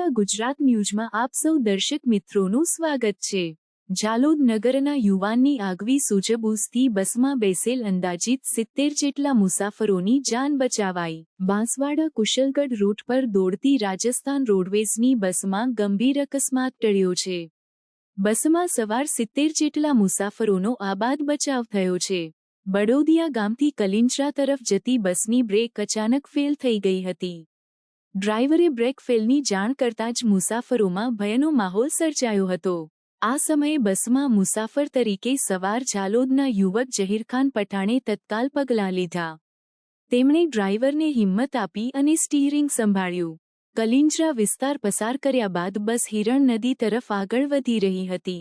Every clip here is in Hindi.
નમસ્કાર ગુજરાત ન્યૂઝમાં આપ સૌ દર્શક મિત્રોનું સ્વાગત છે। જાલોદ નગરના યુવાનની આગવી સૂઝબૂછથી બસમાં બેસેલ અંદાજિત 70 જેટલા મુસાફરોની જાન બચાવાઈ। બાંસવાડા કુશલગઢ રૂટ પર દોડતી રાજસ્થાન રોડવેઝની બસમાં ગંભીર અકસ્માત ટળ્યો છે। બસમાં સવાર 70 જેટલા મુસાફરોનો આબાદ બચાવ થયો છે। બડોદિયા ગામથી કલિંજરા તરફ જતી બસની બ્રેક અચાનક ફેલ થઈ ગઈ હતી। ડ્રાઈવરે બ્રેક ફેલની જાણ કરતાં જ મુસાફરોમાં ભયનો માહોલ સર્જાયો હતો। આ સમયે બસમાં મુસાફર તરીકે સવાર જાલોદના યુવક ઝહીરખાન પઠાણે તત્કાલ પગલાં લીધા। તેમણે ડ્રાઈવરને હિંમત આપી અને સ્ટીયરિંગ સંભાળ્યું। કલિંજરા વિસ્તાર પસાર કર્યા બાદ બસ હિરણ નદી તરફ આગળ વધી રહી હતી।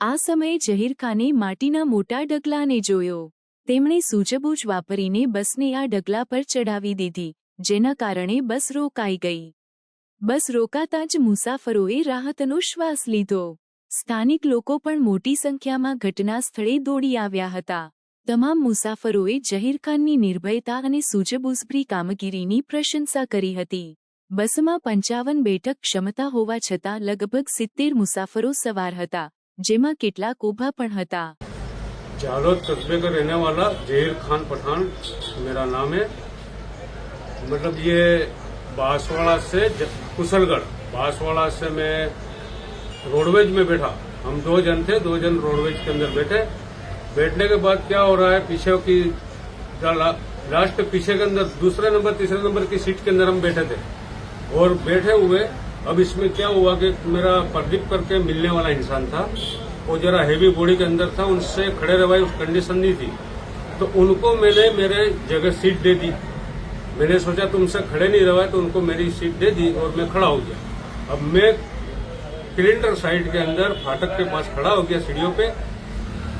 આ સમયે ઝહીરખાને માટીના મોટા ડગલાને જોયો। તેમણે સૂઝબૂછ વાપરીને બસને આ ડગલા પર ચડાવી દીધી, જેના કારણે બસ રોકાઈ ગઈ। બસ રોકાતા જ મુસાફરોએ રાહતનો શ્વાસ લીધો। સ્થાનિક લોકો પણ મોટી સંખ્યામાં ઘટના સ્થળે દોડી આવ્યા હતા। તમામ મુસાફરોએ ઝહીરખાનની નિર્ભયતા અને સૂઝબૂછભરી કામગીરીની પ્રશંસા કરી હતી। બસમાં 55 બેઠક ક્ષમતા હોવા છતાં લગભગ 70 મુસાફરો સવાર હતા, જેમાં કેટલાક ઊભા પણ હતા। जालोद कस्बे का रहने वाला ज़हीरखान पठान मेरा नाम है। मतलब ये बांसवाड़ा से कुशलगढ़, बांसवाड़ा से मैं रोडवेज में बैठा। हम 2 जन थे, 2 जन रोडवेज के अंदर बैठे। बैठने के बाद क्या हो रहा है, पीछे की लास्ट पीछे के अंदर दूसरे नंबर तीसरे नंबर की सीट के अंदर हम बैठे थे और बैठे हुए अब इसमें क्या हुआ कि मेरा प्रदीप करके मिलने वाला इंसान था, वो जरा हेवी बॉडी के अंदर था, उनसे खड़े रहे उस कंडीशन नहीं थी, तो उनको मैंने मेरे जगह सीट दे दी। मैंने सोचा तुमसे खड़े नहीं रहा, तो उनको मेरी सीट दे दी और मैं खड़ा हो गया। अब मैं किलिंटर साइड के अंदर फाटक के पास खड़ा हो गया सीढ़ियों पे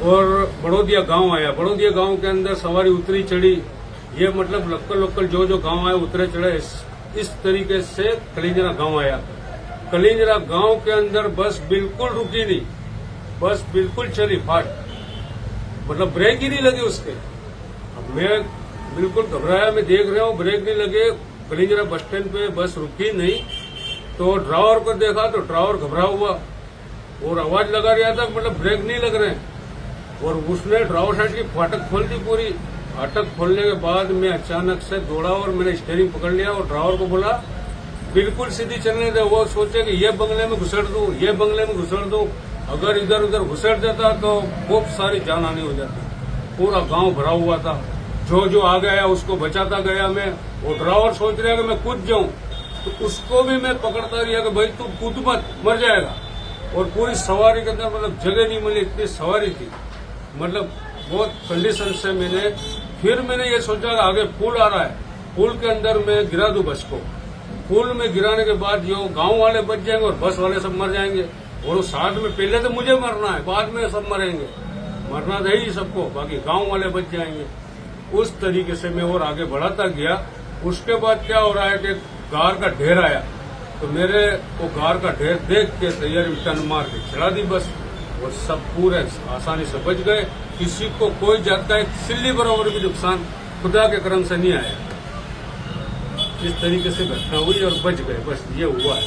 और बड़ोदिया गांव आया। बड़ोदिया गांव के अंदर सवारी उतरी चढ़ी, ये मतलब लोकल लोकल जो गांव आए उतरे चढ़े, इस तरीके से कलिंजरा गांव आया। कलिंजरा गांव के अंदर बस बिल्कुल रुकी नहीं, बस बिल्कुल चली फाट, मतलब ब्रेक ही नहीं लगी उसके। अब मैं बिल्कुल घबराया, मैं देख रहा हूँ ब्रेक नहीं लगे। कलिंजरा बस स्टैंड पे बस रुकी नहीं, तो ड्राइवर को देखा तो ड्राइवर घबरा हुआ और आवाज लगा रहा था, मतलब ब्रेक नहीं लग रहे हैं। और उसने ड्राइवर साइड की फाटक खोल दी पूरी। फाटक खोलने के बाद मैं अचानक से दौड़ा और मैंने स्टीयरिंग पकड़ लिया और ड्राइवर को बोला बिल्कुल सीधी चलने दे। वो सोचे कि ये बंगले में घुसड़ दूं, ये बंगले में घुसड़ दूं, अगर इधर उधर घुसड़ देता तो बहुत सारी जान हानि हो जाती। पूरा गांव भरा हुआ था, जो आगे आया उसको बचाता गया मैं। वो ड्राइवर सोच रहा कि मैं कूद जाऊं, तो उसको भी मैं पकड़ता रहा कि भाई तू कूद मत, मर जाएगा। और पूरी सवारी के अंदर मतलब जगह नहीं मिली, इतनी सवारी थी, मतलब बहुत कंडीशन से मैंने ये सोचा कि आगे पुल आ रहा है, पुल के अंदर मैं गिरा दूं बस को। पुल में गिराने के बाद जो गांव वाले बच जाएंगे और बस वाले सब मर जाएंगे। और साथ में पहले तो मुझे मरना है, बाद में सब मरेंगे, मरना तो ही सबको, बाकी गांव वाले बच जाएंगे। उस तरीके से मैं और आगे बढ़ाता गया। उसके बाद क्या हो रहा है कि गार का ढेर आया, तो मेरे वो गार का ढेर देख के तैयारी में टन मार के चढ़ा दी बस, और सब पूरे आसानी से बच गए। किसी को कोई जात का एक सिल्ली बराबर भी नुकसान खुदा के करम से नहीं आया। इस तरीके से घटना हुई और बच गए, बस ये हुआ है।